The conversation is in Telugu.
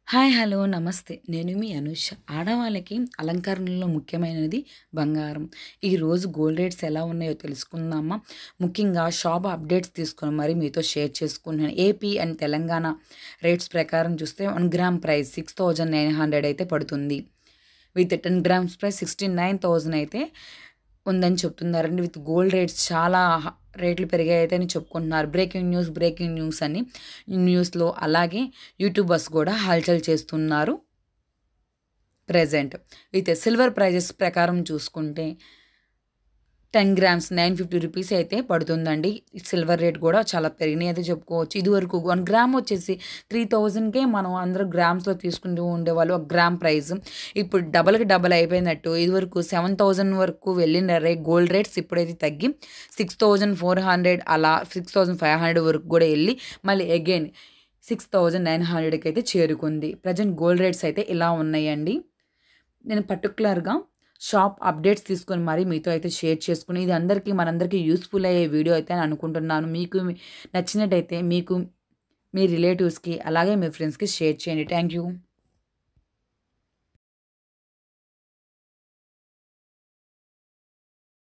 హాయ్! హలో! నమస్తే. నేను మీ అనూష. ఆడవాళ్ళకి అలంకరణలో ముఖ్యమైనది బంగారం. ఈరోజు గోల్డ్ రేట్స్ ఎలా ఉన్నాయో తెలుసుకుందామా? ముఖ్యంగా షాప్ అప్డేట్స్ తీసుకొని మరి మీతో షేర్ చేసుకుంటున్నాను. ఏపీ అండ్ తెలంగాణ రేట్స్ ప్రకారం చూస్తే 1 గ్రామ్ ప్రైస్ 6,900 అయితే పడుతుంది. విత్ 10 గ్రామ్స్ ప్రైస్ 69,000 అయితే ఉందని చెప్తున్నారండి. విత్ గోల్డ్ రేట్స్ చాలా రేట్లు పెరిగాయయితే అని చెప్పుకుంటున్నారు. బ్రేకింగ్ న్యూస్ అని న్యూస్‌లో అలాగే యూట్యూబర్స్ కూడా హల్చల్ చేస్తున్నారు ప్రెజెంట్. విత్ సిల్వర్ ప్రైజెస్ ప్రకారం చూసుకుంటే 10 గ్రామ్స్ 950 రూపీస్ అయితే పడుతుందండి. సిల్వర్ రేట్ కూడా చాలా పెరిగినాయి అయితే చెప్పుకోవచ్చు. ఇదివరకు 1 గ్రామ్ వచ్చేసి 3000కే మనం అందరూ గ్రామ్స్‌లో తీసుకుంటూ ఉండేవాళ్ళు. ఒక గ్రామ్ ప్రైస్. ఇప్పుడు డబల్‌కి డబల్ అయిపోయినట్టు ఇదివరకు 7000 వరకు వెళ్ళిన గోల్డ్ రేట్స్ ఇప్పుడైతే తగ్గి 6400 అలా 6500 వరకు కూడా ఎళ్లి మళ్ళీ అగైన్ 6900కి అయితే చేరుకుంది. ప్రెజెంట్ గోల్డ్ రేట్స్ అయితే ఇలా ఉన్నాయండి. నేను పర్టిక్యులర్‌గా షాప్ అప్డేట్స్ తీసుకొని మరి మీతో అయితే షేర్ చేసుకుని ఇది మనందరికీ యూజ్‌ఫుల్ అయ్యే వీడియో అయితే అని అనుకుంటున్నాను. మీకు నచ్చినట్టయితే మీకు మీ రిలేటివ్స్‌కి అలాగే మీ ఫ్రెండ్స్‌కి షేర్ చేయండి. Thank you.